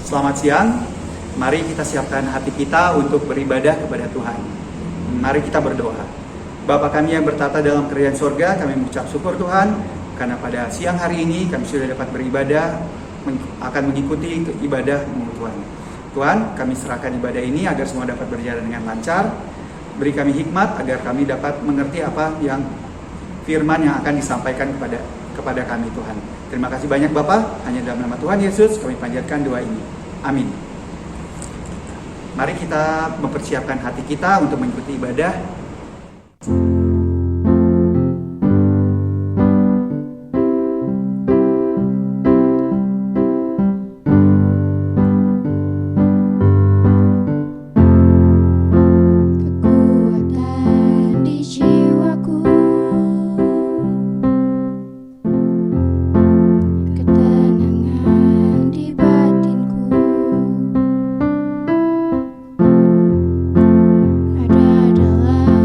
Selamat siang, mari kita siapkan hati kita untuk beribadah kepada Tuhan. Mari kita berdoa. Bapa kami yang bertata dalam kerajaan sorga, kami mengucap syukur Tuhan, karena pada siang hari ini kami sudah dapat beribadah, akan mengikuti ibadah Tuhan. Tuhan, kami serahkan ibadah ini agar semua dapat berjalan dengan lancar. Beri kami hikmat agar kami dapat mengerti apa yang firman yang akan disampaikan kepada kami Tuhan. Terima kasih banyak Bapak, hanya dalam nama Tuhan Yesus kami panjatkan doa ini. Amin. Mari kita mempersiapkan hati kita untuk mengikuti ibadah. Ada dalam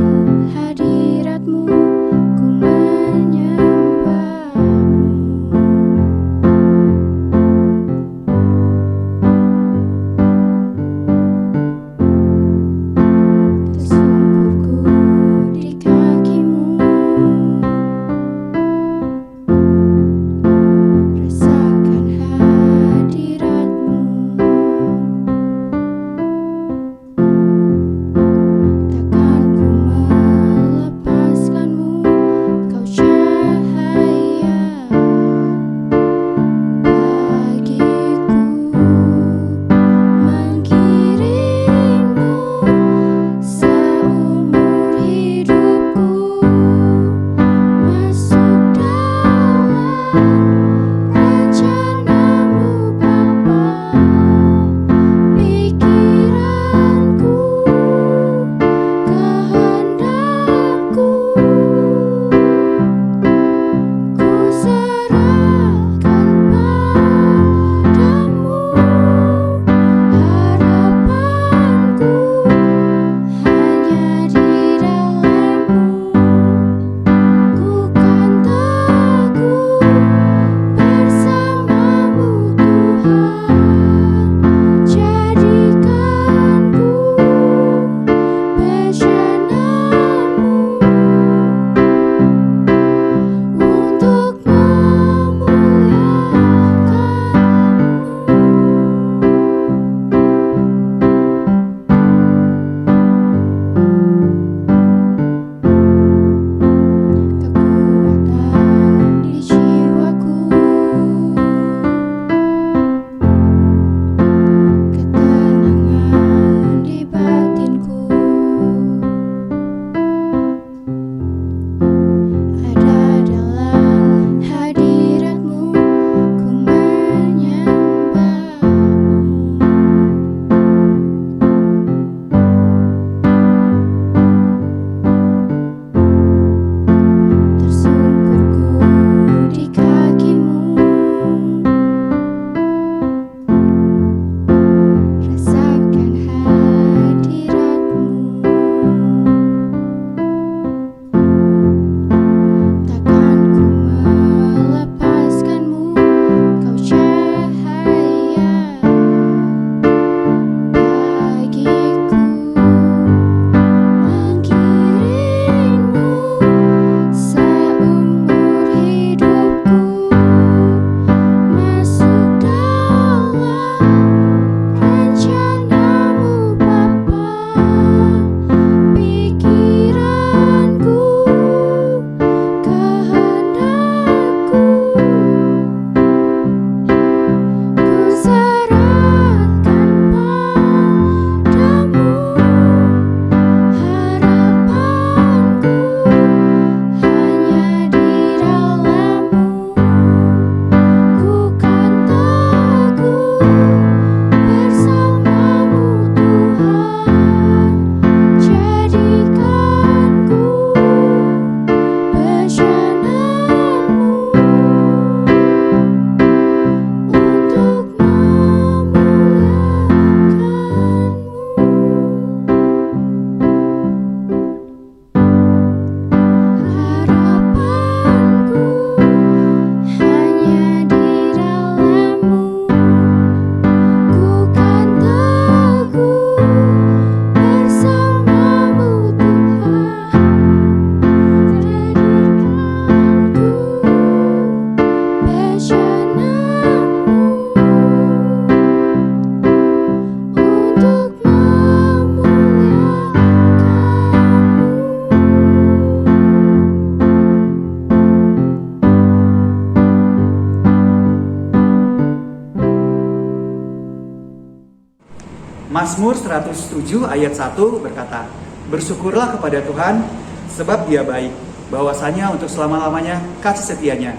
Mazmur 107 ayat 1 berkata, "Bersyukurlah kepada Tuhan, sebab Dia baik, bahwasanya untuk selama-lamanya kasih setianya."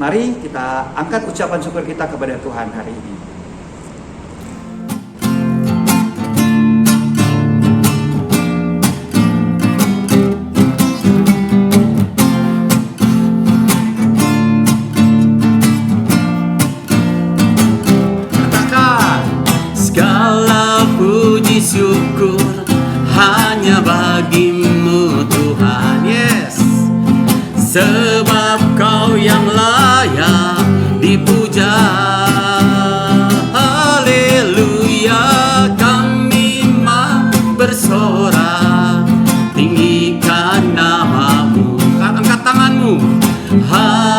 Mari kita angkat ucapan syukur kita kepada Tuhan hari ini. Syukur hanya bagimu Tuhan, yes. Sebab Kau yang layak dipuja. Haleluya, kami mau bersorak, tinggikan namamu. Angkat tanganmu. Haleluya,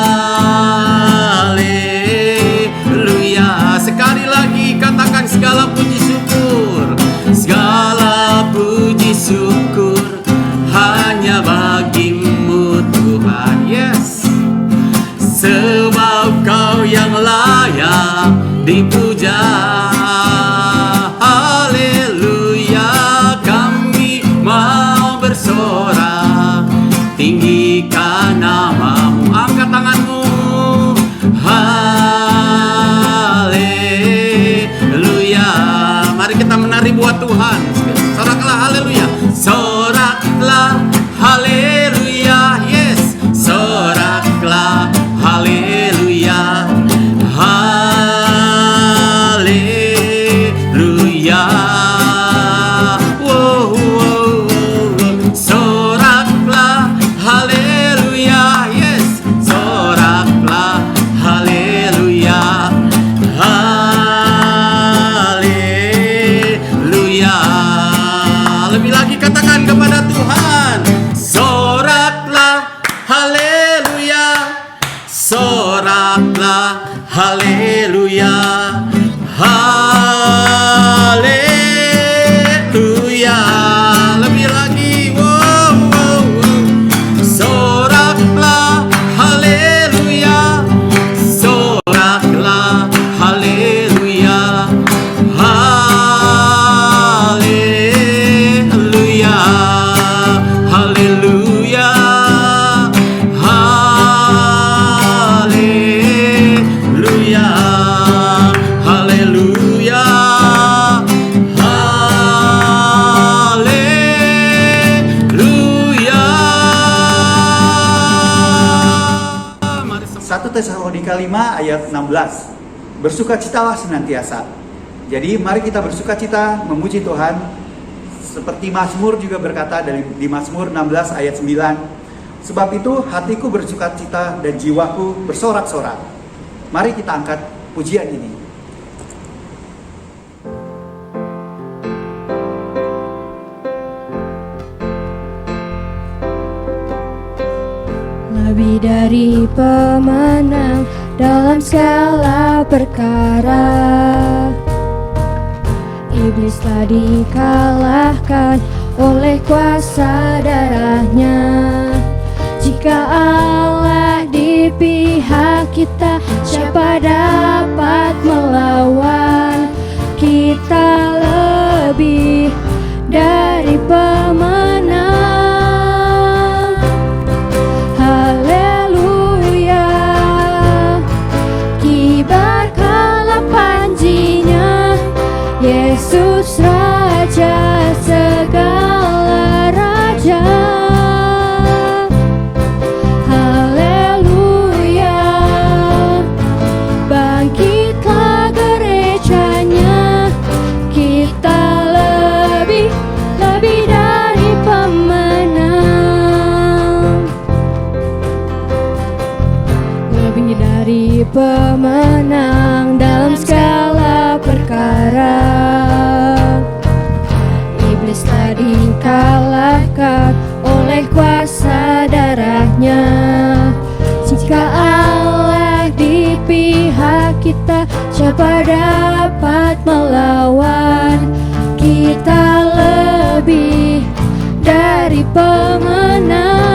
sekali lagi katakan segala puji syukur. Segala puji syukur hanya bagimu Tuhan, yes. Sebab Kau yang layak dipuja. Haleluya, kami mau bersorak, tinggikan namamu. Angkat tanganmu. Haleluya, mari kita menari buat Tuhan. Soraklah haleluya. Soraklah haleluya, yes. Soraklah haleluya. Haleluya. Wow, wow, wow. Soraklah haleluya, yes. Soraklah haleluya. Lebih lagi katakan kepada Tuhan, soraklah haleluya, soraklah haleluya, haleluya. Lebih lagi, wow, wow, wow. Soraklah haleluya, soraklah haleluya, haleluya, haleluya, haleluya, haleluya, haleluya. 1 Tesalonika 5 ayat 16. Bersukacitalah senantiasa. Jadi mari kita bersukacita memuji Tuhan. Seperti Mazmur juga berkata di Mazmur 16 ayat 9. Sebab itu hatiku bersukacita dan jiwaku bersorak-sorak. Mari kita angkat pujian ini. Lebih dari pemenang dalam segala perkara, iblis telah dikalahkan oleh kuasa darahnya. Jika Allah di pihak kita, siapa dapat melawan? Kita lebih dari pemenang. Haleluya, kibarkanlah panjinya, Yesus Raja segala raja. Haleluya, bangkitlah gerejanya, kita lebih dari pemenang. Lebih dari pemenang dalam segala perkara, iblis telah dikalahkan oleh kuasa darahnya. Jika Allah di pihak kita, siapa dapat melawan? Kita lebih dari pemenang.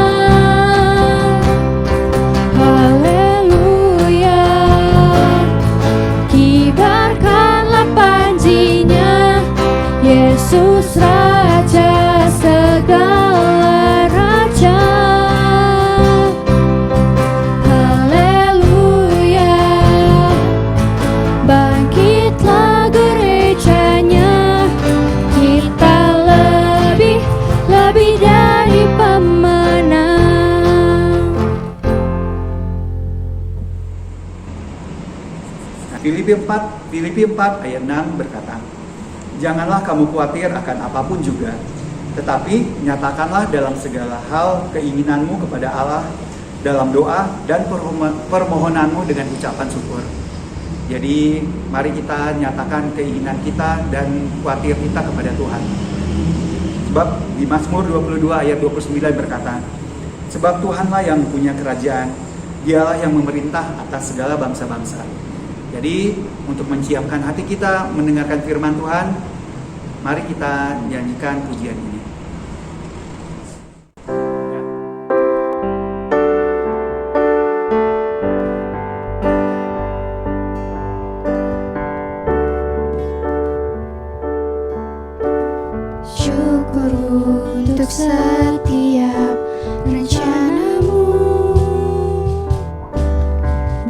Haleluya, kibarkanlah panjinya, Filipi 4 ayat 6 berkata, "Janganlah kamu khawatir akan apapun juga, tetapi nyatakanlah dalam segala hal keinginanmu kepada Allah dalam doa dan permohonanmu dengan ucapan syukur." Jadi mari kita nyatakan keinginan kita dan khawatir kita kepada Tuhan. Sebab di Mazmur 22 ayat 29 berkata, "Sebab Tuhanlah yang punya kerajaan, Dialah yang memerintah atas segala bangsa-bangsa." Jadi untuk menyiapkan hati kita mendengarkan firman Tuhan, mari kita nyanyikan pujian ini. Syukur untuk setiap rencanamu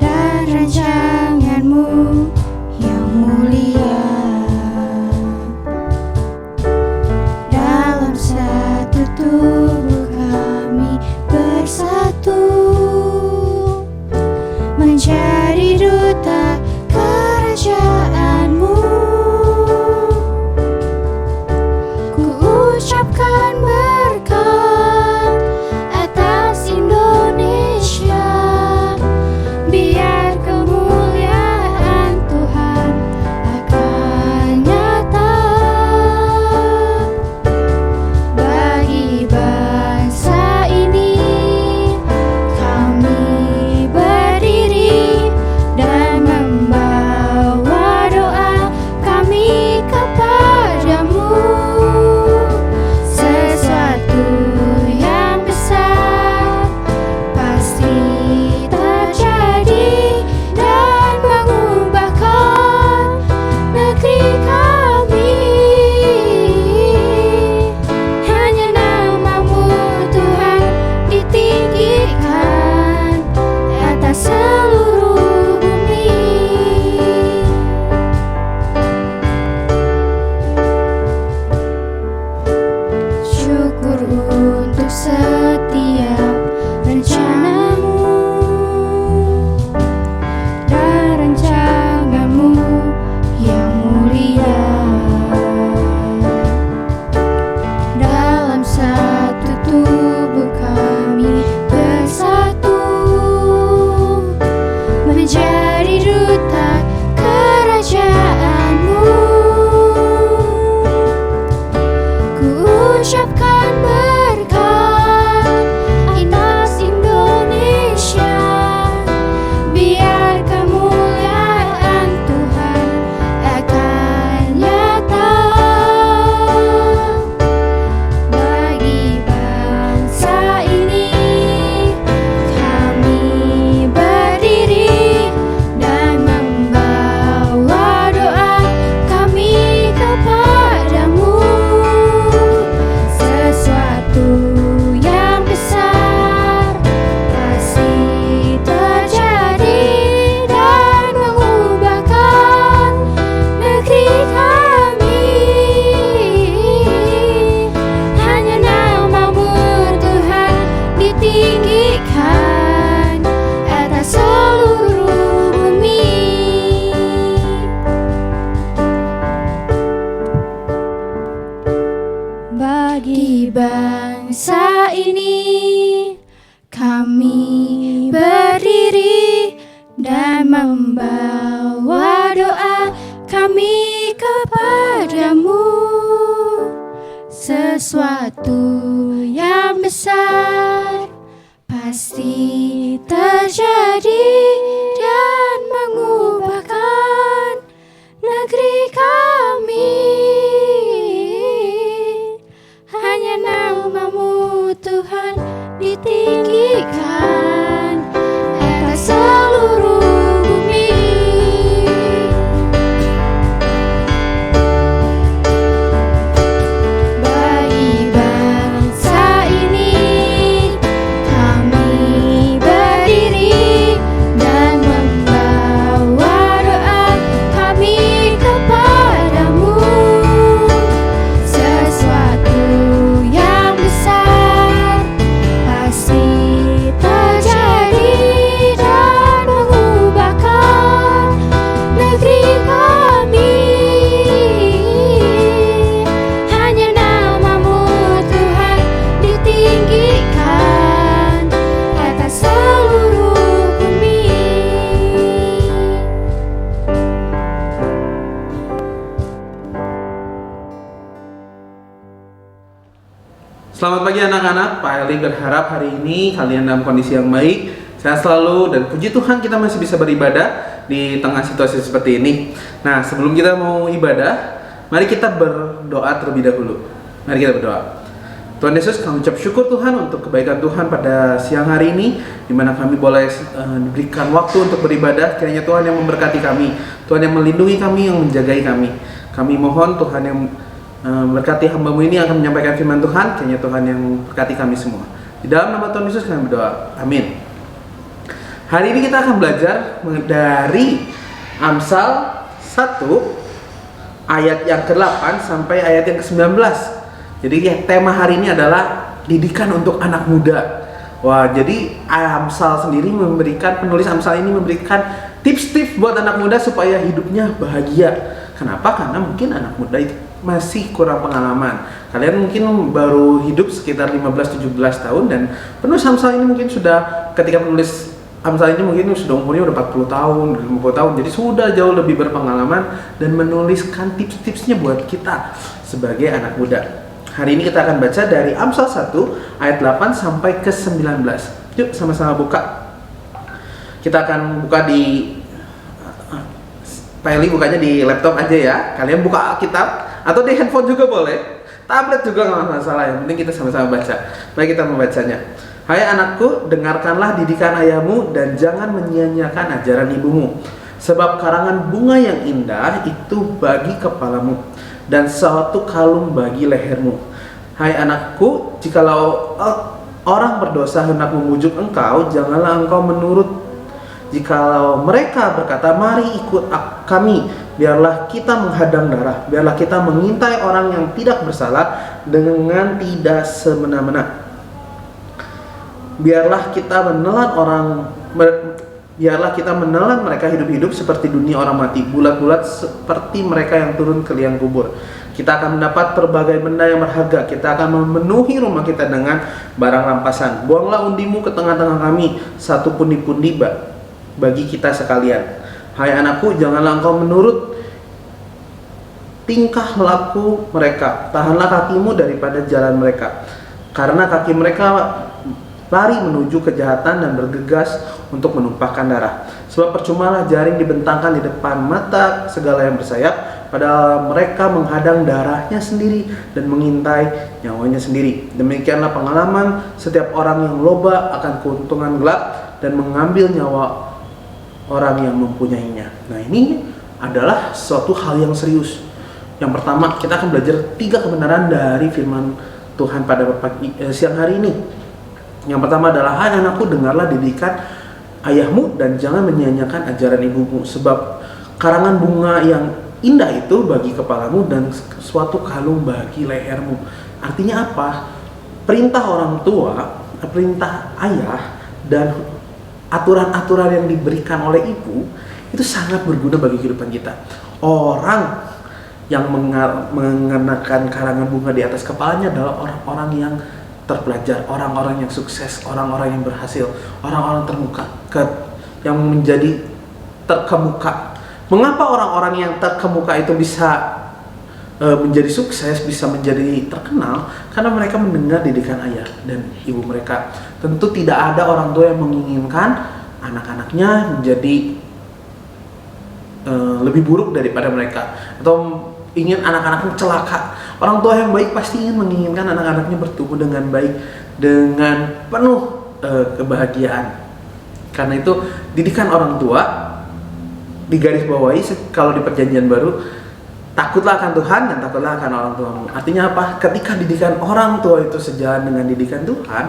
dan rancanganmu yang mulia. Dalam satu tubuh kami bersatu menjadi duta kerajaanmu. Ku ucapkan berkat atas Indonesia, biar kemuliaan Tuhan akan nyata bagi bangsa ini. Kami berdiri dan membawa doa kami kepadamu. Sesuatu yang besar pasti terjadi dan mengubahkan negeri kami. Hanya namamu Tuhan ditinggikan atas seluruh bumi. Syukur untuk setiap rencanamu dan rancanganmu yang mulia. Dalam satu tubuh kami bersatu menjadi duta kerajaanmu. Ku ucapkan berkat atas Indonesia, biar kemuliaan Tuhan akan nyata bagi bangsa ini. Kami berdiri dan membawa doa kami kepadamu. Sesuatu yang besar pasti terjadi dan mengubahkan negeri kami. Hanya namamu Tuhan ditinggikan atas seluruh bumi. Bagi bangsa ini kami berdiri dan membawa doa kami kepadamu. Sesuatu yang besar pasti terjadi dan mengubahkan negeri kami. Hanya namamu Tuhan ditinggikan atas seluruh bumi. Bagi Selamat pagi anak-anak, Pak Eli berharap hari ini kalian dalam kondisi yang baik, sehat selalu, dan puji Tuhan kita masih bisa beribadah di tengah situasi seperti ini. Nah, sebelum kita mau ibadah, mari kita berdoa terlebih dahulu. Mari kita berdoa. Tuhan Yesus, kami ucap syukur Tuhan untuk kebaikan Tuhan pada siang hari ini, di mana kami boleh diberikan waktu untuk beribadah. Kiranya Tuhan yang memberkati kami, Tuhan yang melindungi kami, yang menjagai kami. Kami mohon Tuhan yang berkati hamba-Mu ini akan menyampaikan firman Tuhan. Kiranya Tuhan yang berkati kami semua. Di dalam nama Tuhan Yesus kami berdoa. Amin. Hari ini kita akan belajar dari Amsal 1 ayat yang ke-8 sampai ayat yang ke-19. Jadi tema hari ini adalah didikan untuk anak muda. Wah, jadi Amsal sendiri penulis Amsal ini memberikan tips-tips buat anak muda supaya hidupnya bahagia. Kenapa? Karena mungkin anak muda itu masih kurang pengalaman. Kalian mungkin baru hidup sekitar 15-17 tahun, dan penulis Amsal ini mungkin sudah, ketika penulis Amsal ini mungkin sudah umurnya udah 40 tahun, 50 tahun. Jadi sudah jauh lebih berpengalaman dan menuliskan tips-tipsnya buat kita sebagai anak muda. Hari ini kita akan baca dari Amsal 1 ayat 8 sampai ke 19. Yuk sama-sama buka. Kita akan buka di Pak Eli bukanya di laptop aja ya. Kalian buka kitab atau di handphone juga boleh. Tablet juga nggak masalah. Yang penting kita sama-sama baca. Mari kita membacanya. Hai anakku, dengarkanlah didikan ayahmu dan jangan menyia-nyiakan ajaran ibumu. Sebab karangan bunga yang indah itu bagi kepalamu dan suatu kalung bagi lehermu. Hai anakku, jikalau orang berdosa hendak memujuk engkau, janganlah engkau menurut. Jikalau mereka berkata, mari ikut kami, biarlah kita menghadang darah, biarlah kita mengintai orang yang tidak bersalah dengan tidak semena-mena. Biarlah kita menelan mereka hidup-hidup seperti dunia orang mati, bulat-bulat seperti mereka yang turun ke liang kubur. Kita akan mendapat berbagai benda yang berharga. Kita akan memenuhi rumah kita dengan barang rampasan. Buanglah undimu ke tengah-tengah kami, satu pundi-pundi bagi kita sekalian. Hai anakku, janganlah engkau menurut tingkah laku mereka. Tahanlah kakimu daripada jalan mereka, karena kaki mereka lari menuju kejahatan dan bergegas untuk menumpahkan darah. Sebab percumalah jaring dibentangkan di depan mata segala yang bersayap, padahal mereka menghadang darahnya sendiri dan mengintai nyawanya sendiri. Demikianlah pengalaman setiap orang yang loba akan keuntungan gelap dan mengambil nyawa orang yang mempunyainya. Nah, ini adalah suatu hal yang serius. Yang pertama, kita akan belajar 3 kebenaran dari firman Tuhan pada siang hari ini. Yang pertama adalah, hai anakku, dengarlah didikan ayahmu dan jangan menyia-nyiakan ajaran ibumu. Sebab karangan bunga yang indah itu bagi kepalamu dan suatu kalung bagi lehermu. Artinya apa? Perintah orang tua, perintah ayah, dan aturan-aturan yang diberikan oleh ibu itu sangat berguna bagi kehidupan kita. Orang yang mengenakan karangan bunga di atas kepalanya adalah orang-orang yang terpelajar, orang-orang yang sukses, orang-orang yang berhasil, orang-orang yang menjadi terkemuka. Mengapa orang-orang yang terkemuka itu bisa menjadi sukses, bisa menjadi terkenal? Karena mereka mendengar didikan ayah dan ibu mereka. Tentu tidak ada orang tua yang menginginkan anak-anaknya menjadi lebih buruk daripada mereka, atau ingin anak-anaknya celaka. Orang tua yang baik pasti ingin menginginkan anak-anaknya bertumbuh dengan baik, dengan penuh kebahagiaan. Karena itu didikan orang tua digaris bawahi kalau di perjanjian baru, takutlah akan Tuhan dan takutlah akan orang tuamu. Artinya apa? Ketika didikan orang tua itu sejalan dengan didikan Tuhan,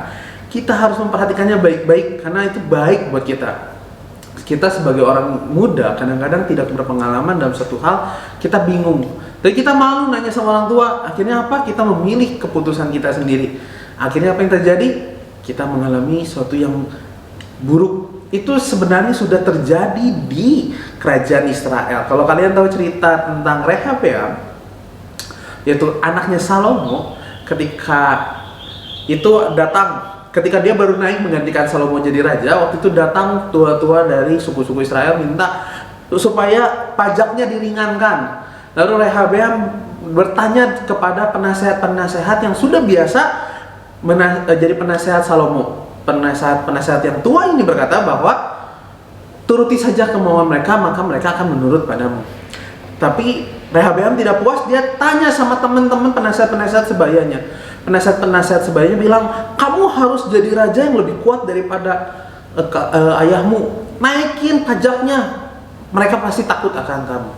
kita harus memperhatikannya baik-baik karena itu baik buat kita. Kita sebagai orang muda kadang-kadang tidak berpengalaman dalam satu hal, kita bingung. Jadi kita malu nanya sama orang tua. Akhirnya apa? Kita memilih keputusan kita sendiri. Akhirnya apa yang terjadi? Kita mengalami sesuatu yang buruk. Itu sebenarnya sudah terjadi di kerajaan Israel. Kalau kalian tahu cerita tentang Rehabeam, yaitu anaknya Salomo, ketika dia baru naik menggantikan Salomo jadi raja, waktu itu datang tua-tua dari suku-suku Israel minta supaya pajaknya diringankan. Lalu Rehabeam bertanya kepada penasehat-penasehat yang sudah biasa jadi penasehat Salomo. Penasehat yang tua ini berkata bahwa turuti saja kemauan mereka, maka mereka akan menurut padamu. Tapi Rehabeam tidak puas, dia tanya sama teman-teman penasehat-penasehat sebayanya. Penasehat-penasehat sebayanya bilang, kamu harus jadi raja yang lebih kuat daripada ayahmu. Naikin pajaknya, mereka pasti takut akan kamu.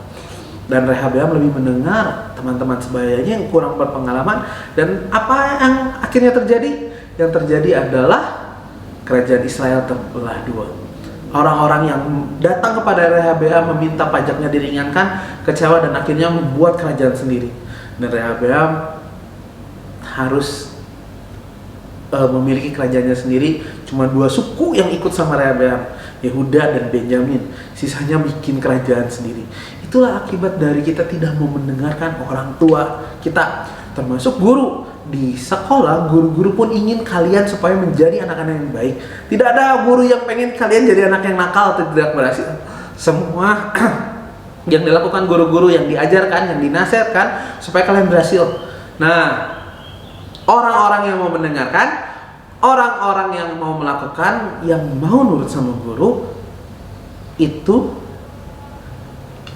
Dan Rehabeam lebih mendengar teman-teman sebayanya yang kurang berpengalaman. Dan apa yang akhirnya terjadi? Yang terjadi adalah kerajaan Israel terbelah dua. Orang-orang yang datang kepada Rehabeam meminta pajaknya diringankan, kecewa dan akhirnya membuat kerajaan sendiri. Dan Rehabeam harus memiliki kerajaannya sendiri. Cuma 2 suku yang ikut sama Rehabeam, Yehuda dan Benyamin. Sisanya bikin kerajaan sendiri. Itulah akibat dari kita tidak mau mendengarkan orang tua kita, termasuk guru. Di sekolah, guru-guru pun ingin kalian supaya menjadi anak-anak yang baik. Tidak ada guru yang pengen kalian jadi anak yang nakal atau tidak berhasil. Semua yang dilakukan guru-guru, yang diajarkan, yang dinasihatkan supaya kalian berhasil. Nah, orang-orang yang mau mendengarkan, orang-orang yang mau melakukan, yang mau nurut sama guru, itu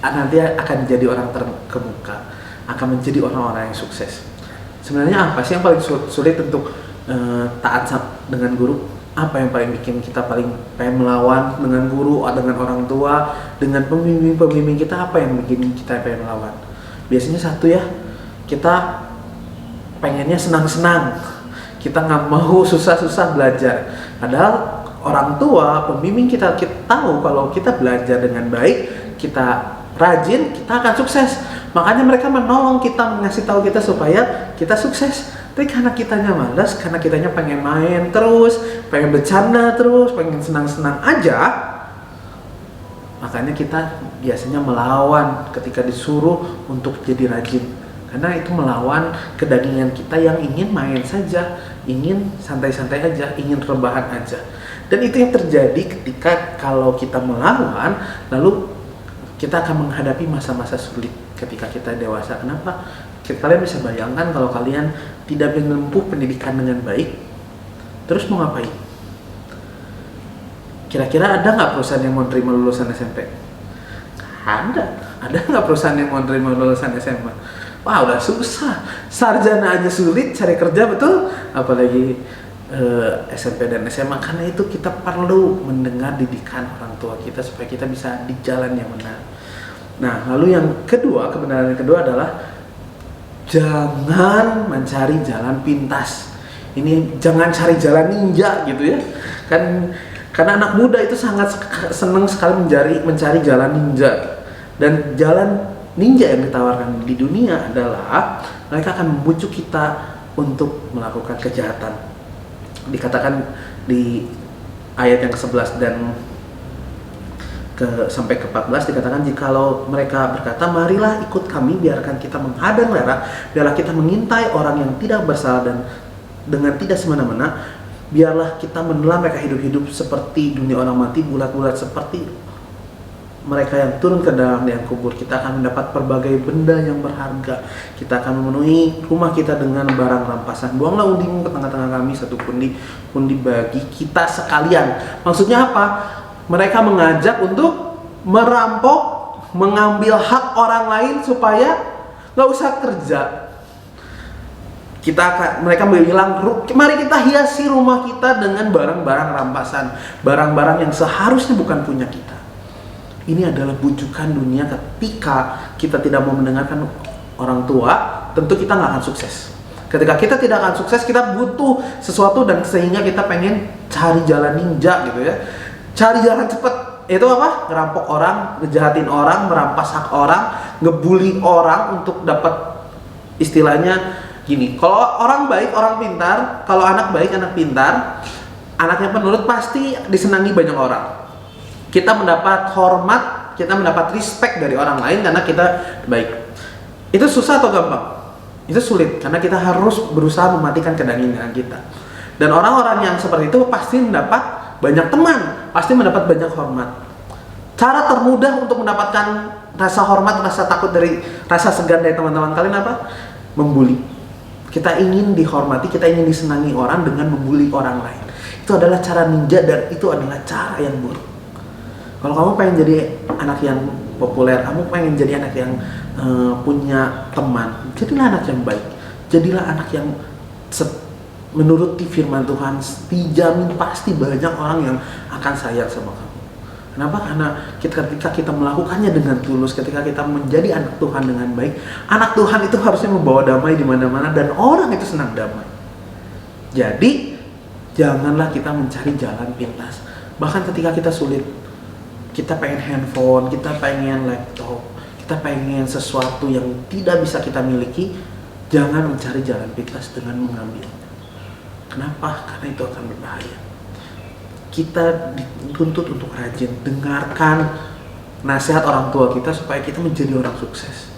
nanti akan menjadi orang terkemuka, akan menjadi orang-orang yang sukses. Sebenarnya apa sih yang paling sulit untuk taat dengan guru? Apa yang paling bikin kita paling pengen melawan dengan guru, dengan orang tua, dengan pembimbing kita? Apa yang bikin kita pengen melawan? Biasanya satu ya, kita pengennya senang-senang. Kita nggak mau susah-susah belajar. Padahal orang tua, pembimbing kita tahu kalau kita belajar dengan baik, kita rajin, kita akan sukses. Makanya mereka menolong kita, mengasih tahu kita supaya kita sukses. Tapi karena kitanya malas, karena kitanya pengen main terus, pengen bercanda terus, pengen senang-senang aja, makanya kita biasanya melawan ketika disuruh untuk jadi rajin. Karena itu melawan kedagingan kita yang ingin main saja, ingin santai-santai aja, ingin rebahan aja. Dan itu yang terjadi ketika kalau kita melawan, lalu kita akan menghadapi masa-masa sulit ketika kita dewasa. Kenapa? Kalian bisa bayangkan kalau kalian tidak menempuh pendidikan dengan baik, terus mau ngapain? Kira-kira ada nggak perusahaan yang mau terima lulusan SMP? Ada nggak perusahaan yang mau terima lulusan SMA? Wah, udah susah. Sarjana aja sulit cari kerja, betul? Apalagi SMP dan SMA. Karena itu kita perlu mendengar didikan orang tua kita supaya kita bisa di jalan yang benar. Nah, lalu yang kedua, kebenaran yang kedua adalah jangan mencari jalan pintas. Ini jangan cari jalan ninja gitu ya. Karena anak muda itu sangat senang sekali mencari jalan ninja. Dan jalan ninja yang ditawarkan di dunia adalah mereka akan membujuk kita untuk melakukan kejahatan. Dikatakan di ayat yang ke-11 dan sampai ke-14 dikatakan, jikalau mereka berkata, marilah ikut kami, biarkan kita menghadang lerah, biarlah kita mengintai orang yang tidak bersalah dan dengan tidak semena-mena, biarlah kita menelan mereka hidup-hidup seperti dunia orang mati, bulat-bulat seperti mereka yang turun ke dalam liang kubur. Kita akan mendapat berbagai benda yang berharga. Kita akan memenuhi rumah kita dengan barang rampasan. Buanglah undimu ke tengah-tengah kami, satu pundi bagi kita sekalian. Maksudnya apa? Mereka mengajak untuk merampok, mengambil hak orang lain supaya nggak usah kerja. Mereka bilang, mari kita hiasi rumah kita dengan barang-barang rampasan, barang-barang yang seharusnya bukan punya kita. Ini adalah bujukan dunia. Ketika kita tidak mau mendengarkan orang tua, tentu kita nggak akan sukses. Ketika kita tidak akan sukses, kita butuh sesuatu dan sehingga kita pengen cari jalan ninja gitu ya. Cari jalan cepat. Itu apa? Ngerampok orang, ngejahatin orang, merampas hak orang, ngebully orang untuk dapat, istilahnya gini. Kalau orang baik, orang pintar, kalau anak baik, anak pintar, anaknya penurut pasti disenangi banyak orang. Kita mendapat hormat, kita mendapat respect dari orang lain karena kita baik. Itu susah atau gampang? Itu sulit karena kita harus berusaha mematikan kedagingan kita. Dan orang-orang yang seperti itu pasti mendapat banyak teman, pasti mendapat banyak hormat. Cara termudah untuk mendapatkan rasa hormat, rasa takut rasa segan dari teman-teman kalian apa? Membuli. Kita ingin dihormati, kita ingin disenangi orang dengan membuli orang lain. Itu adalah cara ninja dan itu adalah cara yang buruk. Kalau kamu pengen jadi anak yang populer, kamu pengen jadi anak yang punya teman, jadilah anak yang baik. Jadilah anak yang menuruti firman Tuhan, dijamin pasti banyak orang yang akan sayang sama kamu. Kenapa? Karena ketika kita melakukannya dengan tulus, ketika kita menjadi anak Tuhan dengan baik, anak Tuhan itu harusnya membawa damai di mana-mana dan orang itu senang damai. Jadi, janganlah kita mencari jalan pintas. Bahkan ketika kita sulit, kita pengen handphone, kita pengen laptop, kita pengen sesuatu yang tidak bisa kita miliki, jangan mencari jalan pintas dengan mengambil. Kenapa? Karena itu akan berbahaya. Kita dituntut untuk rajin dengarkan nasihat orang tua kita supaya kita menjadi orang sukses.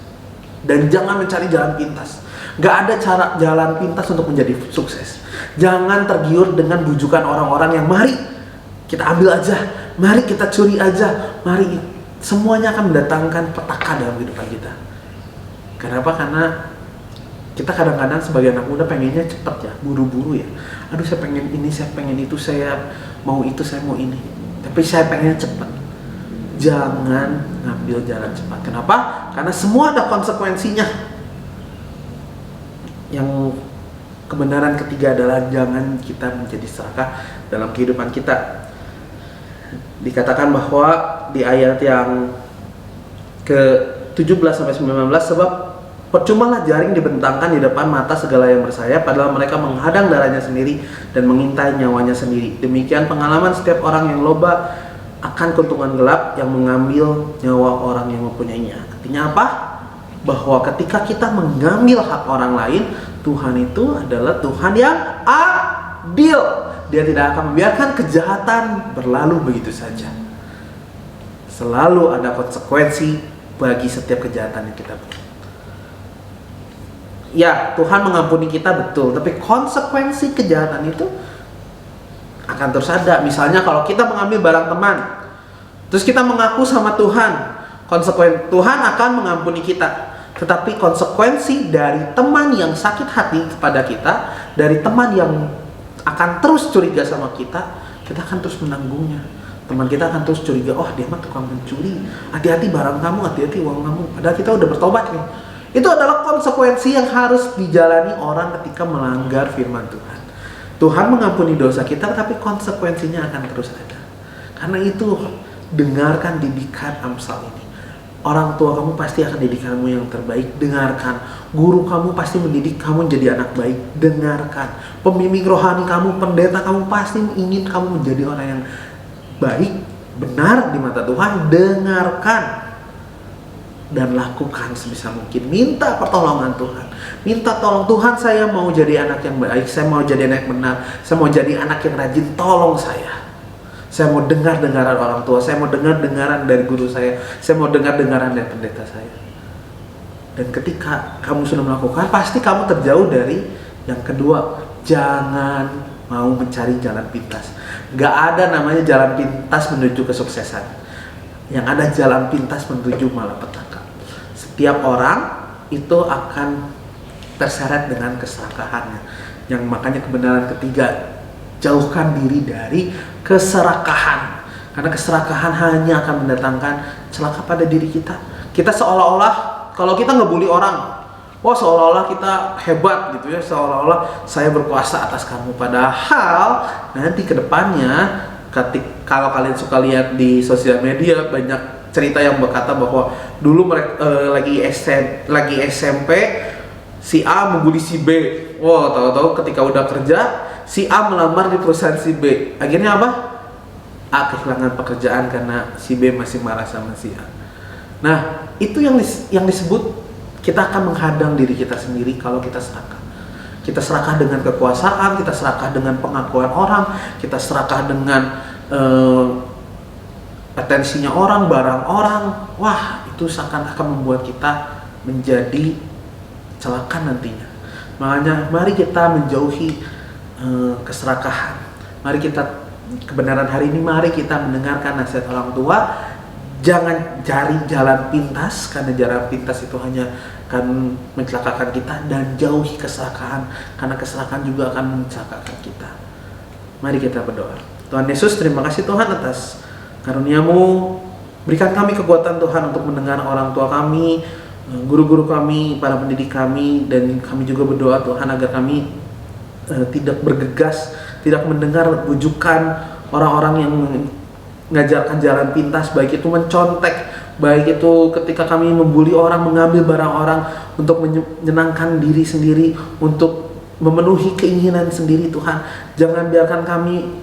Dan jangan mencari jalan pintas. Gak ada cara jalan pintas untuk menjadi sukses. Jangan tergiur dengan bujukan orang-orang yang mari kita ambil aja, mari kita curi aja, mari. Semuanya akan mendatangkan petaka dalam kehidupan kita. Kenapa? Karena kita kadang-kadang sebagai anak muda pengennya cepat ya, buru-buru ya. Aduh, saya pengen ini, saya pengen itu, saya mau itu, saya mau ini. Tapi saya pengennya cepat. Jangan ngambil jalan cepat. Kenapa? Karena semua ada konsekuensinya. Yang kebenaran ketiga adalah jangan kita menjadi serakah dalam kehidupan kita. Dikatakan bahwa di ayat yang ke-17 sampai 19, sebab percumalah jaring dibentangkan di depan mata segala yang bersayap, padahal mereka menghadang darahnya sendiri dan mengintai nyawanya sendiri. Demikian pengalaman setiap orang yang loba akan keuntungan gelap yang mengambil nyawa orang yang mempunyainya. Artinya apa? Bahwa ketika kita mengambil hak orang lain, Tuhan itu adalah Tuhan yang adil. Dia tidak akan membiarkan kejahatan berlalu begitu saja. Selalu ada konsekuensi bagi setiap kejahatan yang kita buat. Ya, Tuhan mengampuni kita betul, tapi konsekuensi kejahatan itu akan terus ada. Misalnya kalau kita mengambil barang teman, terus kita mengaku sama Tuhan, Tuhan akan mengampuni kita. Tetapi konsekuensi dari teman yang sakit hati kepada kita, dari teman yang akan terus curiga sama kita akan terus menanggungnya. Teman kita akan terus curiga, oh dia mah tukang mencuri, hati-hati barang kamu, hati-hati uang kamu. Padahal kita udah bertobat nih. Itu adalah konsekuensi yang harus dijalani orang ketika melanggar firman Tuhan. Tuhan mengampuni dosa kita, tapi konsekuensinya akan terus ada. Karena itu, dengarkan didikan Amsal ini. Orang tua kamu pasti akan didik kamu yang terbaik, dengarkan. Guru kamu pasti mendidik kamu menjadi anak baik, dengarkan. Pembimbing rohani kamu, pendeta kamu pasti ingin kamu menjadi orang yang baik, benar di mata Tuhan, dengarkan. Dan lakukan sebisa mungkin. Minta pertolongan Tuhan. Minta tolong Tuhan, saya mau jadi anak yang baik, saya mau jadi anak yang benar, saya mau jadi anak yang rajin, tolong saya. Saya mau dengar dengaran orang tua, saya mau dengar dengaran dari guru saya mau dengar dengaran dari pendeta saya. Dan ketika kamu sudah melakukan, pasti kamu terjauh dari yang kedua. Jangan mau mencari jalan pintas. Gak ada namanya jalan pintas menuju kesuksesan. Yang ada jalan pintas menuju malapetaka. Setiap orang itu akan terseret dengan keserakahannya. Yang makanya kebenaran ketiga, jauhkan diri dari keserakahan. Karena keserakahan hanya akan mendatangkan celaka pada diri kita. Kita seolah-olah, kalau kita ngebully orang, wah seolah-olah kita hebat gitu ya, seolah-olah saya berkuasa atas kamu. Padahal nanti ke depannya, kalau kalian suka lihat di sosial media, banyak cerita yang berkata bahwa dulu mereka lagi SMP, si A membuli si B. Wow, tahu-tahu ketika udah kerja, si A melamar di perusahaan si B. Akhirnya apa? A kehilangan pekerjaan karena si B masih marah sama si A. Nah, itu yang disebut kita akan menghadang diri kita sendiri kalau kita serakah. Kita serakah dengan kekuasaan, kita serakah dengan pengakuan orang, kita serakah dengan atensinya orang, barang orang. Wah, itu akan membuat kita menjadi celaka nantinya. Makanya mari kita menjauhi keserakahan. Mari kita kebenaran hari ini, mari kita mendengarkan nasihat orang tua. Jangan cari jalan pintas, karena jalan pintas itu hanya akan mencelakakan kita, dan jauhi keserakahan, karena keserakahan juga akan mencelakakan kita. Mari kita berdoa. Tuhan Yesus, terima kasih Tuhan atas karunia-Mu. Berikan kami kekuatan Tuhan untuk mendengar orang tua kami, guru-guru kami, para pendidik kami, dan kami juga berdoa Tuhan agar kami tidak bergegas, tidak mendengar bujukan orang-orang yang mengajarkan jalan pintas, baik itu mencontek, baik itu ketika kami membuli orang, mengambil barang orang untuk menyenangkan diri sendiri, untuk memenuhi keinginan sendiri. Tuhan, jangan biarkan kami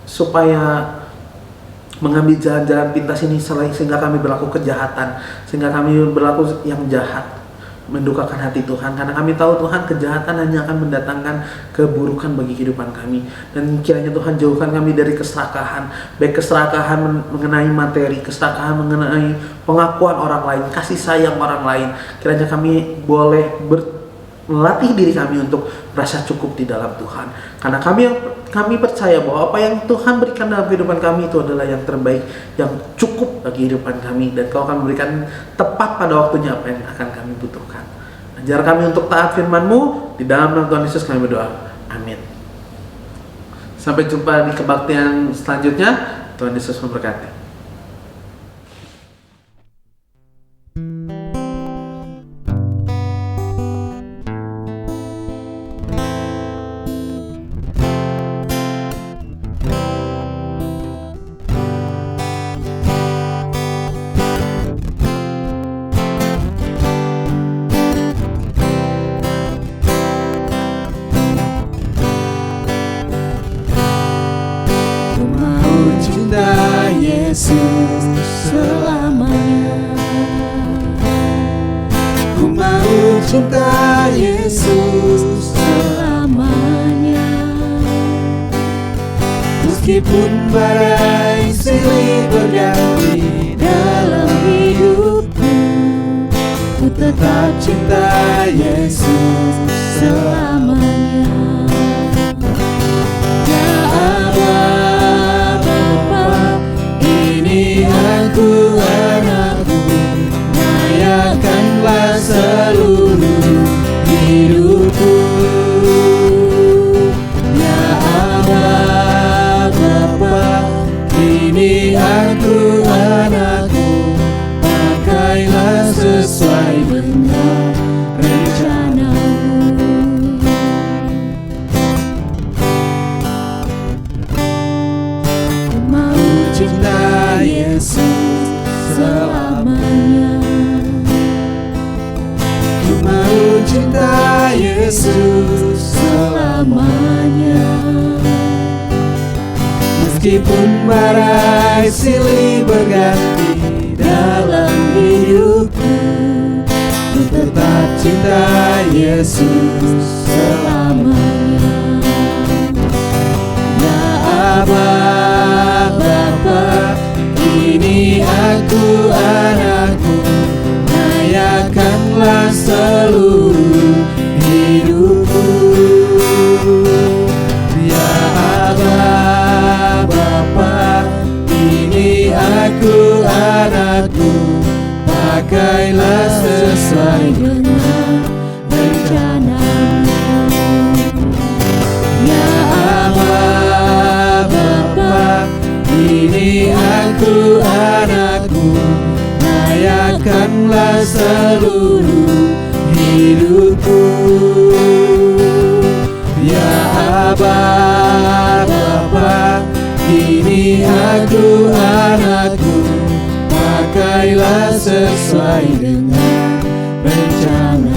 supaya mengambil jalan-jalan pintas ini sehingga kami berlaku kejahatan, sehingga kami berlaku yang jahat, mendukakan hati Tuhan, karena kami tahu Tuhan, kejahatan hanya akan mendatangkan keburukan bagi kehidupan kami. Dan kiranya Tuhan, jauhkan kami dari keserakahan, baik keserakahan mengenai materi, keserakahan mengenai pengakuan orang lain, kasih sayang orang lain. Kiranya kami boleh melatih diri kami untuk merasa cukup di dalam Tuhan, karena kami percaya bahwa apa yang Tuhan berikan dalam kehidupan kami itu adalah yang terbaik, yang cukup bagi kehidupan kami, dan Kau akan memberikan tepat pada waktunya apa yang akan kami butuhkan. Ajar kami untuk taat firman-Mu, di dalam nama Tuhan Yesus kami berdoa, amin. Sampai jumpa di kebaktian selanjutnya. Tuhan Yesus memberkati. Yesus selamanya. Ku mau cinta Yesus selamanya. Meskipun badai silih berganti dalam hidupku, ku tetap cinta Yesus selamanya. Ya Allah Bapa, ini aku anakmu, layakanlah seluruh hidupku. Ya Allah Bapa, ini aku anakmu, pakailah sesuai dengan rencanamu. Ku mau cinta Yesus selamanya. Ku mau cinta Yesus selamanya. Meskipun badai silih berganti dalam hidupku, ku tetap cinta Yesus selamanya. Ya Aba Bapa, ini aku anakmu, layakanlah seluruh hidupku. Ya Aba Bapa, ini aku anakmu, pakailah sesuai dengan rencanamu. Ya Aba Bapa, ini aku anakmu, layakanlah seluruh hidupku. Ya Aba Bapa, ini aku anakmu, pakailah sesuai dengan rencanamu.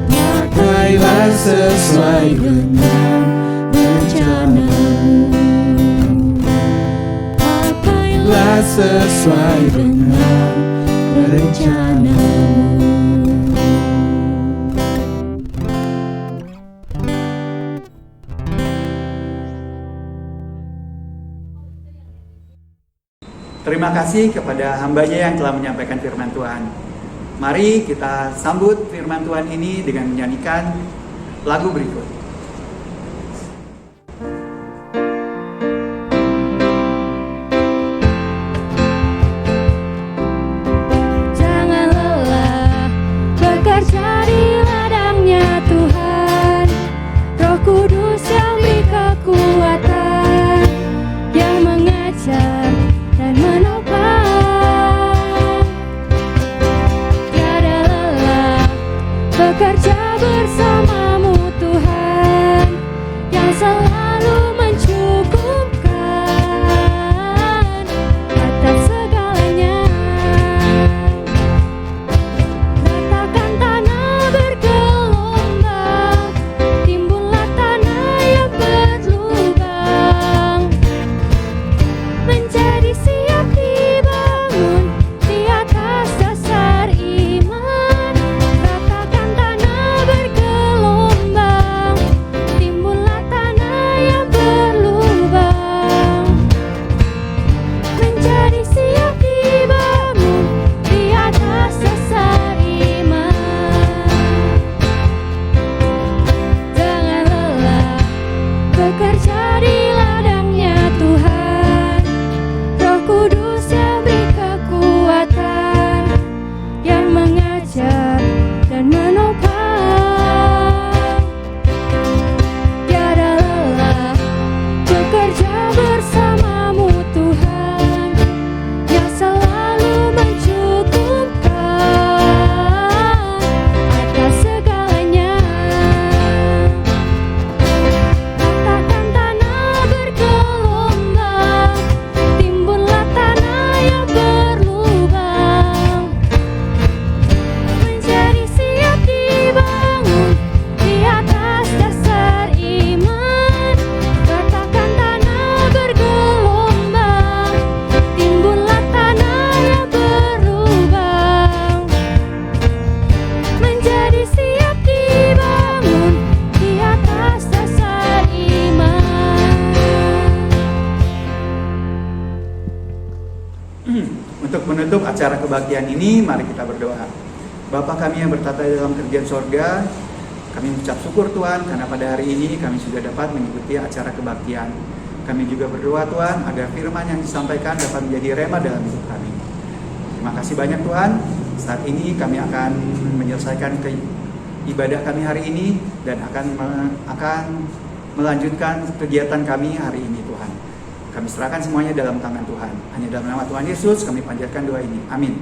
Pakailah sesuai dengan rencanamu. Pakailah sesuai dengan rencanamu. Terima kasih kepada hambanya yang telah menyampaikan firman Tuhan. Mari kita sambut firman Tuhan ini dengan menyanyikan lagu berikut. Jangan lelah bekerja bersamamu Tuhan, yang selalu mencukupkan atas segalanya. Ratakan tanah bergelombang, timbullah tanah yang berlubang, menjadi siap dibangun di atas dasar iman. Ratakan tanah bergelombang, timbullah tanah yang berlubang, menjadi siap dibangun di atas dasar iman. Jangan lelah bekerja di ladangnya Tuhan, Roh Kudus yang beri kekuatan, yang mengajar dan menopang. Tiada lelah bekerja bersamamu Tuhan, yang selalu mencukupkan atas segalanya. Ratakan tanah bergelombang, timbullah tanah yang berlubang, menjadi siap dibangun di atas dasar iman. Ratakan tanah bergelombang, timbullah tanah yang berlubang, menjadi siap dibangun di atas dasar iman. Untuk menutup acara kebaktian ini, mari kita berdoa. Bapa kami yang bertata dalam kerajaan sorga, kami mengucap syukur Tuhan karena pada hari ini kami sudah dapat mengikuti acara kebaktian. Kami juga berdoa Tuhan agar firman yang disampaikan dapat menjadi rema dalam hidup kami. Terima kasih banyak Tuhan. Saat ini kami akan menyelesaikan ibadah kami hari ini dan akan melanjutkan kegiatan kami hari ini Tuhan. Kami serahkan semuanya dalam tangan Tuhan. Hanya dalam nama Tuhan Yesus kami panjatkan doa ini. Amin.